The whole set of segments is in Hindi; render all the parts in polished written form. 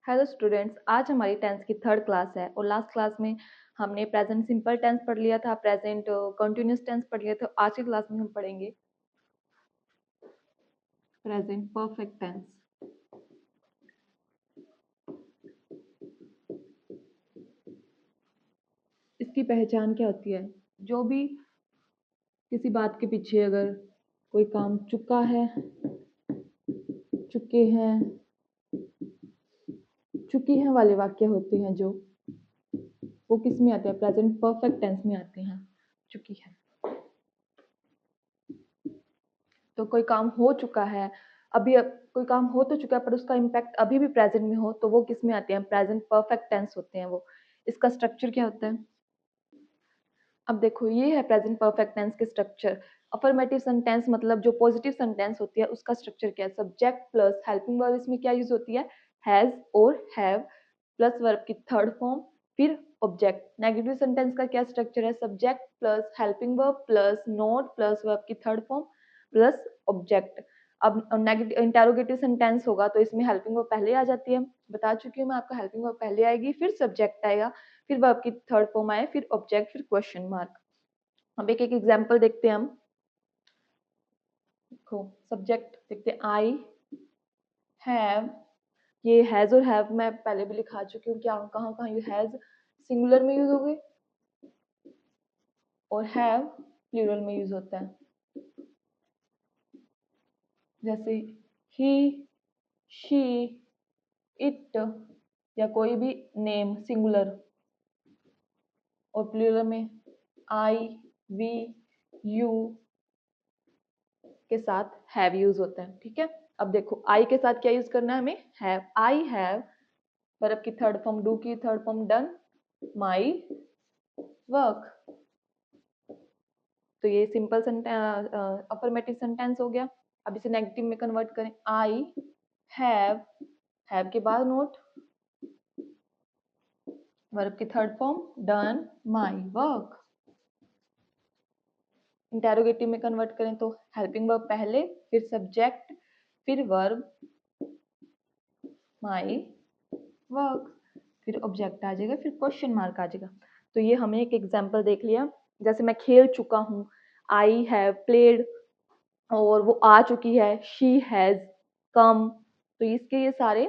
हेलो स्टूडेंट्स, आज हमारी टेंथ की थर्ड क्लास है और लास्ट क्लास में हमने प्रेजेंट सिंपल टेंस पढ़ लिया था, प्रेजेंट कंटिन्यूअस टेंस पढ़ लिया था। आज की क्लास में हम पढ़ेंगे प्रेजेंट परफेक्ट टेंस। इसकी पहचान क्या होती है? जो भी किसी बात के पीछे अगर कोई काम चुका है, चुके हैं, चुकी है वाले वाक्य होते हैं जो वो किस में आते हैं? प्रेजेंट परफेक्ट टेंस में आते हैं। चुकी है तो कोई काम हो चुका है, अभी कोई काम हो तो चुका है पर उसका इम्पैक्ट अभी भी प्रेजेंट में हो तो वो किस में आते हैं? प्रेजेंट परफेक्ट टेंस होते हैं वो। इसका स्ट्रक्चर क्या होता है? अब देखो, ये है प्रेजेंट परफेक्ट टेंस के स्ट्रक्चर। अफर्मेटिव सेंटेंस मतलब जो पॉजिटिव सेंटेंस होती है उसका स्ट्रक्चर क्या है? सब्जेक्ट प्लस हेल्पिंग वर्ब, इसमें क्या यूज होती है? हैज और हैव प्लस वर्ब की थर्ड फॉर्म, फिर ऑब्जेक्ट। नेगेटिव सेंटेंस का क्या स्ट्रक्चर है? Subject plus helping verb plus note plus verb की थर्ड फॉर्म प्लस ऑब्जेक्ट। अब नेगेटिव इंटेरोगेटिव सेंटेंस होगा तो इसमें हेल्पिंग वर्ब पहले आ जाती है, बता चुकी हूँ मैं आपको। हेल्पिंग वर्ब पहले आएगी, फिर सब्जेक्ट आएगा, फिर वर्ब की थर्ड फॉर्म आए, फिर ऑब्जेक्ट, फिर क्वेश्चन मार्क। अब एक एक एग्जांपल देखते हैं हम। देखो, सब्जेक्ट देखते हैं, आई हैव। ये हैज और हैव मैं पहले भी लिखा चुकी हूँ, क्या कहाँ कहाँ ये हैज सिंगुलर में यूज हो गए और हैव प्लूरल में यूज होता है। जैसे ही, शी, इट या कोई भी नेम सिंगुलर, और प्लूरल में आई, वी, यू के साथ हैव यूज होता है। ठीक है, अब देखो आई के साथ क्या यूज करना है हमें? हैव। आई हैव वर्ब की थर्ड फॉर्म, डू की third form, done my work. तो ये सिंपल अफर्मेटिव सेंटेंस हो गया। अब इसे नेगेटिव में कन्वर्ट करें। आई हैव के बाद नोट, वर्ब की third form, done my work. Interrogative में कन्वर्ट करें तो हेल्पिंग वर्ब पहले, फिर सब्जेक्ट, फिर वर्ब माई वर्क, फिर ऑब्जेक्ट आ जाएगा, फिर क्वेश्चन मार्क आ जाएगा। तो ये हमने एक एग्जांपल देख लिया। जैसे मैं खेल चुका हूँ, आई हैव प्लेड, और वो आ चुकी है, शी हैज कम। तो इसके ये सारे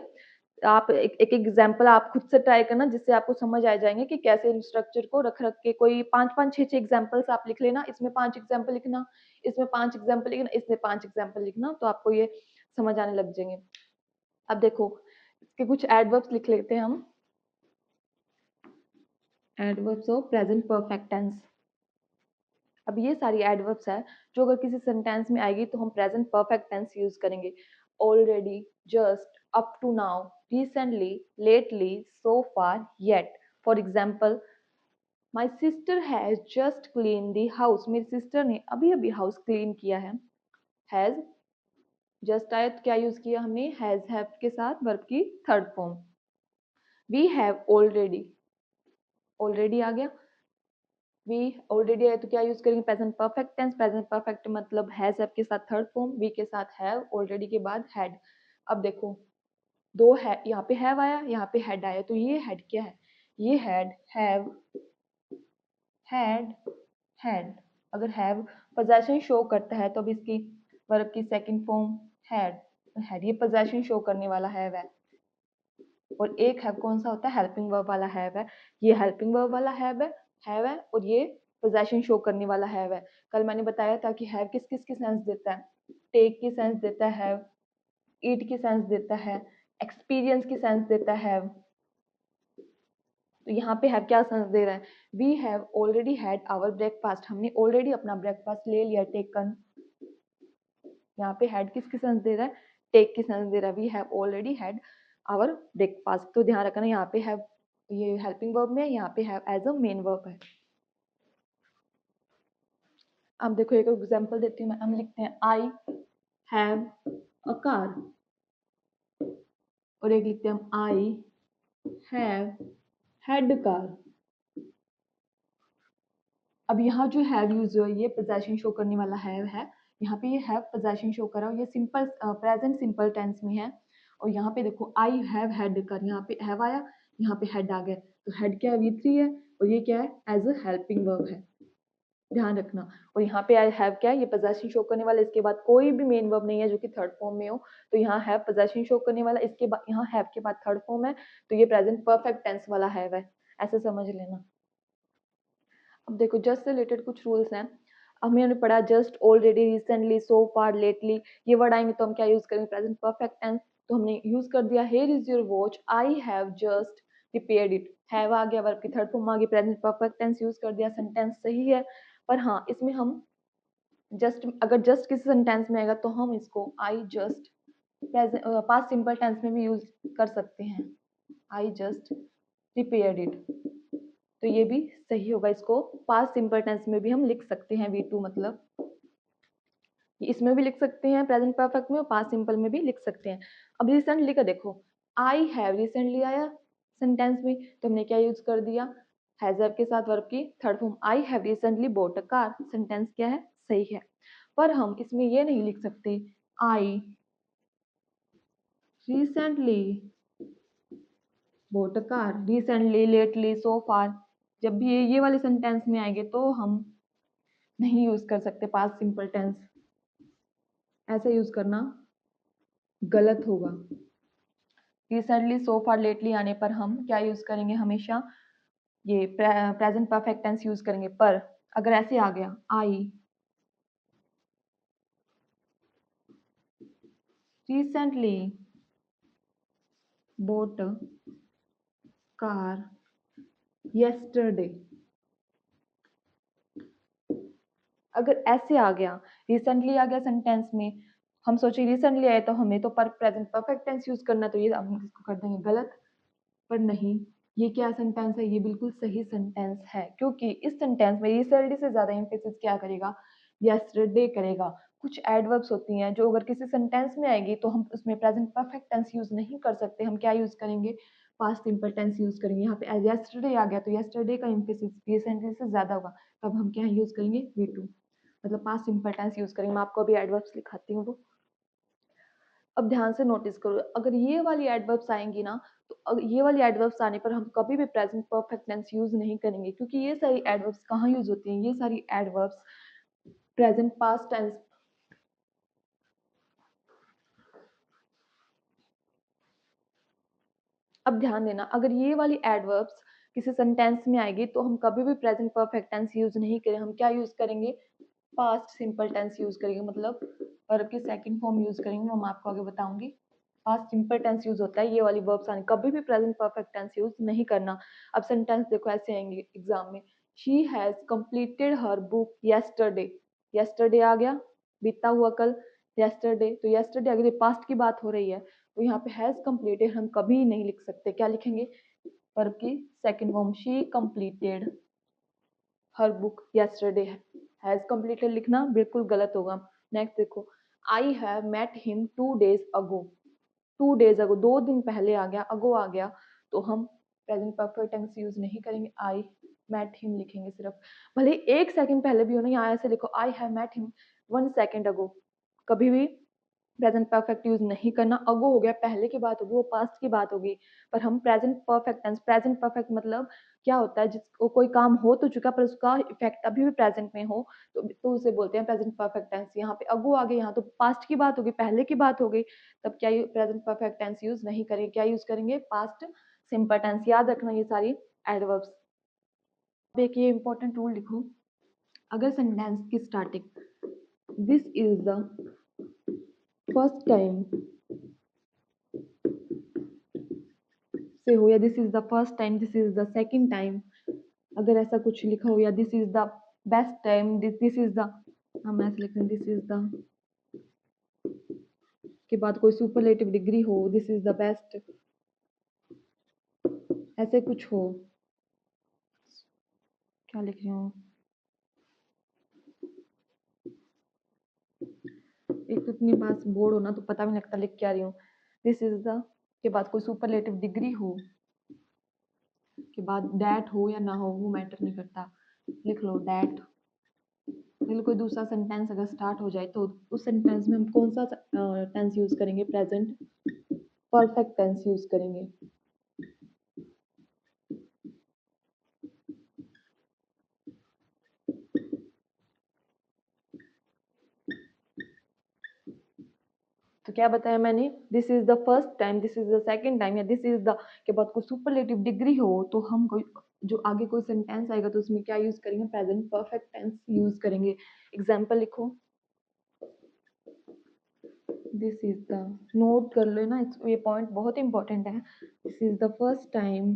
आप एक एग्जांपल आप खुद से ट्राई करना, जिससे आपको समझ आ जाएंगे कि कैसे स्ट्रक्चर को रख रख के कोई 5-5 6-6 एग्जांपल्स आप लिख लेना। इसमें 5 एग्जांपल लिखना, इसमें 5 एग्जांपल लिखना, इसमें 5 एग्जांपल लिखना, तो आपको ये समझ आने लग जाएंगे। अब देखो, इसके कुछ एडवर्ब्स लिख लेते हैं हम। Adverbs of present perfect tense. अब ये सारी एडवर्ब्स है जो अगर किसी सेंटेंस में आएगी तो हम प्रेजेंट परफेक्ट टेंस यूज करेंगे। Already, just, up to now, recently, lately, so far, yet. For example, my sister has just clean the house. मेरी सिस्टर ने अभी अभी हाउस क्लीन किया है। हैज जस्ट आया तो क्या यूज किया हमने? हैज हैव के साथ वर्ब की third form. We have already, already आ गया। वी ऑलरेडी है तो क्या यूज करेंगे? Present perfect tense. Present perfect मतलब हैज हैव के साथ थर्ड फॉर्म, वी के साथ हैव, ऑलरेडी के बाद हैड। अब देखो, दो है, यहाँ पे हैव आया, यहाँ पे हैड आया, तो ये हैड क्या है? ये हैड, हैव, हैड, हैड। अगर हैव पोजेशन शो करता है तो अब इसकी वर्ब की सेकंड फॉर्म हैड, हैड ये पोजेशन शो करने वाला हैव है। और एक हैव कौन सा होता है? हेल्पिंग वर्ब वाला हैव है। ये हेल्पिंग वर्ब वाला हैव है और ये पोजेशन शो करने वाला हैव है। कल मैंने बताया था कि हैव किस किस की सेंस देता है? टेक की सेंस देता है हैव, ईट की सेंस देता है, एक्सपीरियंस की सेंस देता है। तो यहाँ पे हैव क्या सेंस दे रहा है? We have already had our breakfast. हमने ऑलरेडी अपना ब्रेकफास्ट ले लिया, टेकन। यहाँ पे हैड किसकी सेंस दे रहा है? टेक की सेंस दे रहा है। We have already had our breakfast. तो ध्यान रखना, यहाँ पे हैव ये हेल्पिंग वर्ब में, यहाँ पे have as a main verb है। अब देखो, एक एग्जांपल देती हूँ मैं। हम लिखते हैं आई हैव अ कार, और एक लिखते हैं हम आई हैव हैड कार। अब यहाँ जो हैव यूज हुआ ये पोजेशन शो करने वाला हैव है। यहाँ पे ये हैव पोजेशन शो कर रहा है, ये सिंपल प्रेजेंट सिंपल टेंस में है। और यहाँ पे देखो आई हैव हैड कर, यहाँ पे हैव आया, यहाँ पे हैड आ गया, तो हैड क्या है, V3 है, और ये क्या है, एज अ हेल्पिंग वर्ब है, ध्यान रखना। और यहाँ पे आई हैव क्या है, ये पोजेशन शो करने वाला, इसके बाद कोई भी मेन वर्ब नहीं है जो कि थर्ड फॉर्म में हो, तो यहाँ हैव पोजेशन शो करने वाला, इसके बाद यहाँ हैव के बाद थर्ड फॉर्म है, तो ये प्रेजेंट परफेक्ट टेंस वाला हैव है, ऐसे समझ लेना। अब देखो जस्ट से रिलेटेड कुछ रूल्स हैं। हमने पढ़ा जस्ट, ऑलरेडी, रिसेंटली, सो फार, लेटली, ये वर्ड आएंगे तो हम क्या यूज करेंगे, प्रेजेंट परफेक्ट टेंस, तो हमने यूज कर दिया here is your watch, I have just repaired it, have आ गया, वर्ब की थर्ड फॉर्म आ गई, प्रेजेंट परफेक्ट टेंस यूज कर दिया, सेंटेंस सही है। पर हाँ, इसमें हम जस्ट, अगर जस्ट किसी सेंटेंस में आएगा तो हम इसको I just past simple tense में भी यूज कर सकते हैं, आई जस्ट रिपेयर्ड इट, तो ये भी सही होगा, इसको पास्ट सिंपल टेंस में भी हम लिख सकते हैं, V2 मतलब इसमें भी लिख सकते हैं, प्रेजेंट परफेक्ट में, और पास्ट सिंपल में भी लिख सकते हैं। अब रिसेंटली का देखो, आई हैव रिसेंटली आया सेंटेंस में, तो हमने क्या यूज कर दिया, हैज हैव के साथ वर्ब की third form, I have recently bought a car, sentence क्या है, सही है। पर हम इसमें ये नहीं लिख सकते, I recently bought a car, recently, lately, so far, जब भी ये वाले सेंटेंस में आएंगे तो हम नहीं यूज कर सकते पास्ट सिंपल टेंस, ऐसे यूज करना गलत होगा। रिसेंटली, सो फार, लेटली आने पर हम क्या यूज करेंगे, हमेशा ये प्रेजेंट परफेक्ट टेंस यूज करेंगे। पर अगर ऐसे आ गया, I recently bought a car yesterday, अगर ऐसे आ गया, रिसेंटली आ गया सेंटेंस में, हम सोचे रिसेंटली आए तो हमें तो पर प्रेजेंट परफेक्ट टेंस यूज करना, तो ये हम इसको कर देंगे गलत। पर नहीं, ये क्या सेंटेंस है, ये बिल्कुल सही सेंटेंस है, क्योंकि इस सेंटेंस में रिसेंटली से ज्यादा एम्फेसिस क्या करेगा, यस्टरडे करेगा। कुछ एडवर्ब्स होती हैं जो अगर किसी सेंटेंस में आएगी तो हम उसमें प्रेजेंट परफेक्ट टेंस यूज नहीं कर सकते, हम क्या यूज करेंगे, पास्ट सिंपल टेंस यूज करेंगे। यहाँ पे यस्टरडे आ गया तो यस्टरडे का एम्फेसिस रिसेंटली से ज्यादा होगा, तब हम क्या यूज करेंगे, V2, मतलब पास्ट सिंपल टेंस यूज करेंगे। मैं आपको अभी एडवर्ब्स लिखाती हूँ वो। अब ध्यान से नोटिस करो, अगर ये वाली एडवर्ब्स आएंगी ना, तो ये वाली एडवर्ब्स आने पर हम कभी भी प्रेजेंट परफेक्ट टेंस यूज नहीं करेंगे, क्योंकि ये सारी एडवर्ब्स कहाँ यूज होती हैं, ये सारी एडवर्ब्स प्रेजेंट पास्ट टेंस। अब ध्यान देना, अगर ये वाली एडवर्ब्स किसी सेंटेंस में आएगी तो हम कभी भी प्रेजेंट परफेक्ट टेंस यूज नहीं करें, हम क्या यूज करेंगे, पास्ट सिंपल टेंस यूज करेंगे, मतलब वर्ब की सेकंड फॉर्म यूज करेंगे, वो मैं आपको आगे बताऊंगी। पास्ट सिंपल टेंस यूज होता है ये वाली वर्ब्स आने, कभी भी प्रेजेंट परफेक्ट टेंस यूज नहीं करना। अब सेंटेंस देखो ऐसे आएंगे एग्जाम में, she has completed her book yesterday, yesterday आ गया, बीता हुआ कल, येस्टरडे, तो येस्टरडे अगर पास्ट की बात हो रही है तो यहाँ पे हैज कंप्लीटेड हम कभी नहीं लिख सकते, क्या लिखेंगे, वर्ब की second form, she completed her book yesterday, has completed लिखना बिल्कुल गलत होगा। नेक्स्ट देखो, I have met him 2 days ago, 2 days ago 2 दिन पहले आ गया, अगो आ गया, तो हम प्रेजेंट परफेक्ट टेंस यूज नहीं करेंगे, आई मेट हिम लिखेंगे सिर्फ, भले 1 सेकंड पहले भी हो ना, यहाँ ऐसे लिखो I have met him 1 second ago, कभी भी प्रेजेंट परफेक्ट यूज नहीं करना। अगो हो गया, पहले की बात होगी, वो पास्ट की बात होगी, पर हम present perfect tense, present perfect मतलब क्या होता है, जिसको कोई काम हो तो चुका पर उसका इफेक्ट अभी भी प्रेजेंट में हो, तो उसे बोलते हैं प्रेजेंट परफेक्ट टेंस। यहाँ पे अगो आ गए, यहाँ तो पास्ट की बात होगी, पहले की बात हो गई, तब क्या प्रेजेंट परफेक्ट टेंस यूज नहीं करेंगे, क्या यूज करेंगे, पास्ट सिंपल टेंस। याद रखना ये सारी एडवर्ब्स। अब एक ये इंपॉर्टेंट रूल लिखो, अगर सेंटेंस की starting this is the first time से हो, या this is the first time, this is the second time, अगर ऐसा कुछ लिखा हो, या this is the best time, this is the, हम ऐसे लिख रहे हैं दिस इज द के बाद कोई सुपरलेटिव डिग्री हो, दिस इज द बेस्ट, ऐसे कुछ हो, क्या लिख रही हूँ, एक तो इतनी पास बोर्ड हो ना तो पता भी नहीं लगता लिख क्या रही हूँ। दिस इज द के बाद कोई सुपरलेटिव डिग्री हो, के बाद डैट हो या ना हो वो मैटर नहीं करता, लिख लो डैट। फिर कोई दूसरा सेंटेंस अगर स्टार्ट हो जाए तो उस सेंटेंस में हम कौन सा टेंस यूज करेंगे, प्रेजेंट परफेक्ट टेंस यूज करेंगे। तो क्या बताया मैंने, this is the first time, this is the second time, या दिस इज द के बाद कोई सुपरलेटिव डिग्री हो तो हम कोई जो आगे कोई सेंटेंस आएगा तो उसमें क्या यूज करेंगे, प्रेजेंट परफेक्ट टेंस यूज करेंगे। एग्जाम्पल लिखो, दिस इज द, नोट कर लेना, ये पॉइंट बहुत इंपॉर्टेंट है। This is the first time,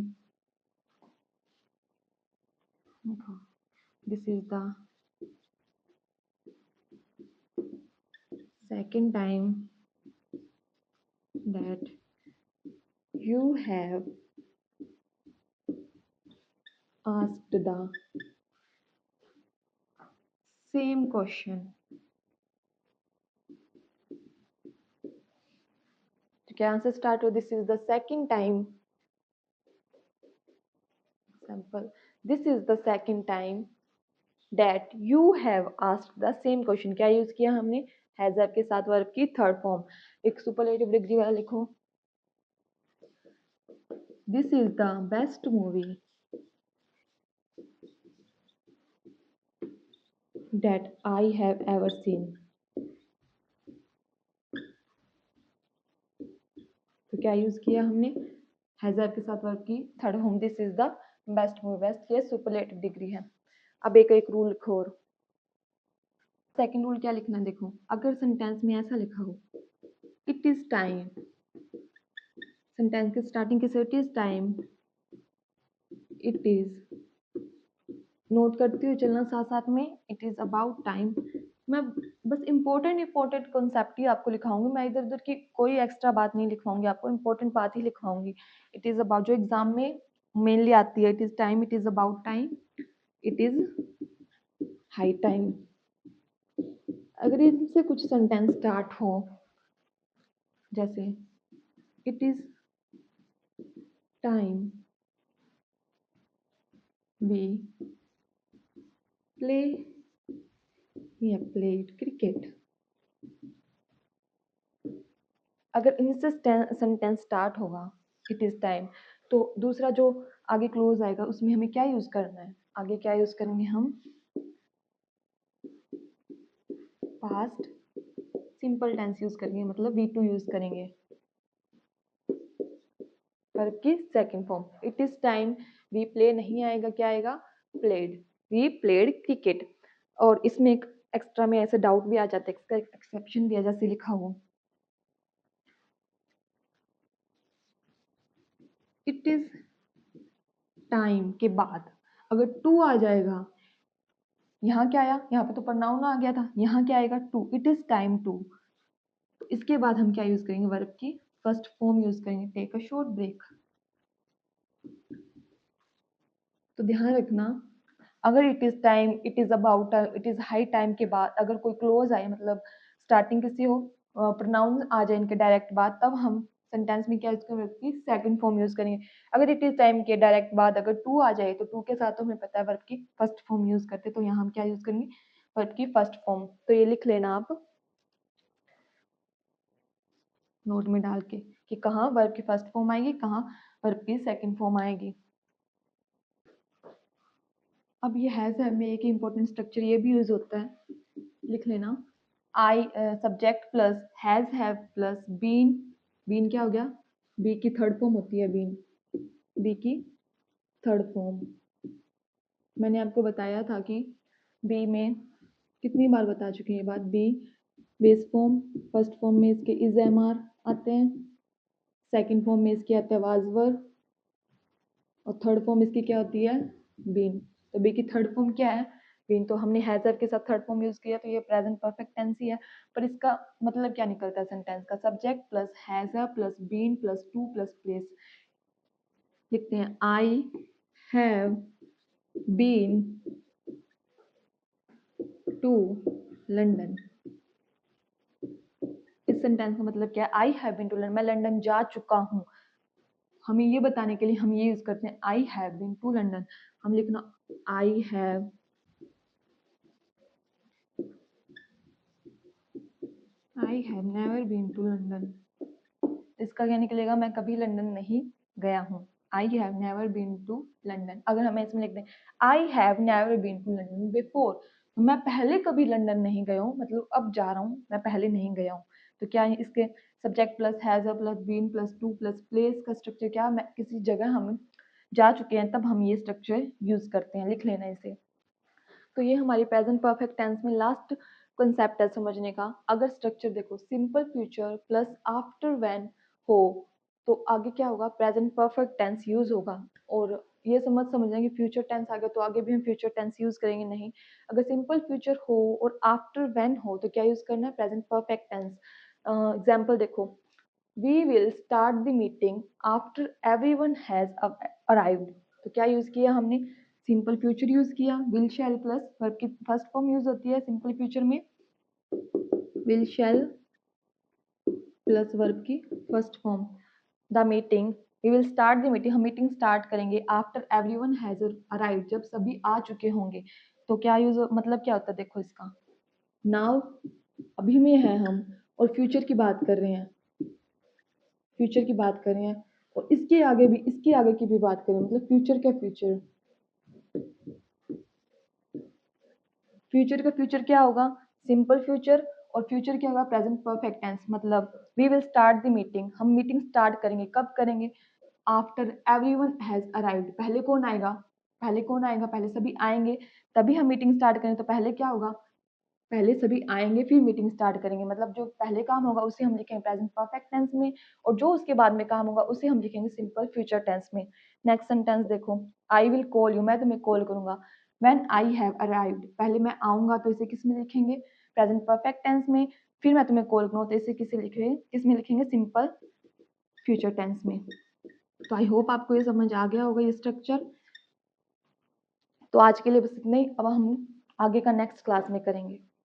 this is the second time that you have asked the same question। तो क्या आंसर स्टार्ट हो, this is the second time, example, this is the second time that you have asked the same question। क्या यूज किया हमने, हैज हैव के साथ वर्ब की थर्ड फॉर्म। एक सुपरलेटिव डिग्री वाला लिखो, this is the best movie that I have ever seen। तो क्या यूज किया हमने, हैज हैव के साथ वर्ब की third form, this is the best movie. Best ये सुपरलेटिव डिग्री है। अब एक एक रूल लिखो, और सेकंड रूल क्या लिखना है, देखो अगर सेंटेंस में ऐसा लिखा हो, इट इज टाइम, सेंटेंस की स्टार्टिंग कैसे, it is time, it is, note करती हुई चलना साथ साथ में, इट इज अबाउट टाइम। मैं बस इंपॉर्टेंट कॉन्सेप्ट ही आपको लिखाऊंगी, मैं इधर उधर की कोई एक्स्ट्रा बात नहीं लिखवाऊंगी, आपको इंपॉर्टेंट बात ही लिखवाऊंगी। इट इज अबाउट जो एग्जाम में मेनली आती है, it is time, it is about time, it is high time. अगर इनसे कुछ सेंटेंस स्टार्ट हो, जैसे it is time we play, या प्लेड क्रिकेट, अगर इनसे सेंटेंस स्टार्ट होगा इट इज टाइम, तो दूसरा जो आगे क्लोज आएगा उसमें हमें क्या यूज करना है, आगे क्या यूज करेंगे हम, पास्ट सिंपल टेंस यूज करेंगे, मतलब वी टू यूज करेंगे, वर्ब की second form. It is time we play नहीं आएगा, क्या आएगा, प्लेड, वी प्लेड क्रिकेट। और इसमें एक एक्स्ट्रा में ऐसे डाउट भी आ जाता है, इसका एक्सेप्शन भी है, जैसे लिखा हो, इट इज टाइम के बाद अगर टू आ जाएगा, यहाँ क्या आया, यहाँ पे तो प्रोनाउन आ गया था, यहाँ क्या आएगा, to, it is time to. तो इसके बाद हम क्या यूज करेंगे, वर्ब की फर्स्ट फॉर्म यूज करेंगे, टेक अ शॉर्ट ब्रेक। तो ध्यान रखना, अगर it is time, it is about, it is high time के बाद अगर कोई क्लोज आए, मतलब स्टार्टिंग किसी हो, प्रोनाउन आ जाए इनके डायरेक्ट बाद, तब हम सेंटेंस में क्या यूज करेंगे, सेकंड फॉर्म यूज करेंगे। अगर इट इज टाइम के डायरेक्ट बाद अगर टू आ जाए, तो टू के साथ तो हमें पता है वर्ब की फर्स्ट फॉर्म यूज करते, तो यहाँ हम क्या यूज करेंगे, वर्ब की फर्स्ट फॉर्म। तो ये लिख लेना आप नोट में डाल के, कि कहाँ वर्ब की फर्स्ट फॉर्म आएगी, कहाँ वर्ब की सेकंड फॉर्म आएगी। अब ये हैज है में एक इंपॉर्टेंट स्ट्रक्चर ये भी यूज होता है, लिख लेना, I subject plus has have plus been, been क्या हो गया, बी की थर्ड फॉर्म होती है बीन, बी की थर्ड फॉर्म। मैंने आपको बताया था कि बी में कितनी बार बता चुकी है ये बात, be base form, first form में इसके इज एम आर आते हैं, सेकंड फॉर्म में इसके आते हैं वाज वर, और थर्ड फॉर्म इसकी क्या होती है, बीन। तो बी की थर्ड फॉर्म क्या है, बीन। तो हमने हैजर के साथ थर्ड फॉर्म यूज किया, तो ये प्रेजेंट परफेक्ट टेंस ही है। पर इसका मतलब क्या निकलता है सेंटेंस का, subject plus has or plus been plus to plus place. लिखते हैं, I have been to London. इस सेंटेंस का मतलब क्या है, I have been to London, मैं लंदन जा चुका हूँ। हमें ये बताने के लिए हम ये यूज करते हैं, I have been to London. हम लिखना, I have never been to London। इसका क्या निकलेगा, मैं कभी लंदन नहीं गया हूँ। I have never been to London. अगर हम इसमें लिख दें I have never been to London before, मैं पहले कभी लंदन नहीं गया हूँ, मतलब अब जा रहा हूँ, मैं पहले नहीं गया हूँ। तो क्या इसके subject plus has plus been plus to plus place का स्ट्रक्चर क्या, मैं किसी जगह हम जा चुके हैं तब हम ये स्ट्रक्चर यूज करते हैं, लिख लेना इसे। तो ये हमारी प्रेजेंट परफेक्ट टेंस में लास्ट कंसेप्ट है समझने का। अगर स्ट्रक्चर देखो simple future plus after when हो तो आगे क्या होगा, प्रेजेंट परफेक्ट टेंस यूज होगा। और ये समझना कि फ्यूचर टेंस आ गया तो आगे भी हम फ्यूचर टेंस यूज करेंगे, नहीं। अगर सिंपल फ्यूचर हो और आफ्टर व्हेन हो तो क्या यूज करना है, प्रेजेंट परफेक्ट टेंस। एग्जाम्पल देखो, we will start the meeting after everyone has arrived. तो क्या यूज किया हमने, सिंपल फ्यूचर यूज किया। विल शैल प्लस वर्ब की फर्स्ट फॉर्म यूज होती है सिंपल फ्यूचर में, विल शैल प्लस वर्ब की first form. The meeting, we will start the meeting, हम मीटिंग स्टार्ट करेंगे आफ्टर एवरीवन हैज अराइव्ड, जब सभी आ चुके होंगे। तो क्या यूज मतलब क्या होता है, देखो इसका नाउ अभी में है हम और फ्यूचर की बात कर रहे हैं, फ्यूचर की बात कर रहे हैं और इसके आगे भी, इसके आगे की भी बात करें, मतलब फ्यूचर का फ्यूचर, फ्यूचर का फ्यूचर क्या होगा, सिंपल फ्यूचर। और फ्यूचर क्या होगा, प्रेजेंट परफेक्ट टेंस। मतलब we will start the meeting, हम मीटिंग स्टार्ट करेंगे, कब करेंगे, आफ्टर एवरीवन हैज अराइव्ड, पहले कौन आएगा, पहले कौन आएगा, पहले सभी आएंगे तभी हम मीटिंग स्टार्ट करेंगे। तो पहले क्या होगा, पहले सभी आएंगे फिर मीटिंग स्टार्ट करेंगे, मतलब जो पहले काम होगा उसे हम लिखेंगे प्रेजेंट परफेक्ट टेंस में, और जो उसके बाद में काम होगा उसे हम लिखेंगे सिंपल फ्यूचर टेंस में। नेक्स्ट सेंटेंस देखो, आई विल कॉल यू, मैं तुम्हें कॉल करूंगा। व्हेन आई हैव अराइव्ड, पहले मैं आऊंगा तो इसे किस में लिखेंगे, प्रेजेंट परफेक्ट टेंस में। फिर मैं तुम्हें कॉल करूँ तो इसे किसे लिखेंगे, किस में लिखेंगे, सिंपल फ्यूचर टेंस में। तो आई होप आपको ये समझ आ गया होगा ये स्ट्रक्चर। तो आज के लिए बस इतना ही, अब हम आगे का नेक्स्ट क्लास में करेंगे।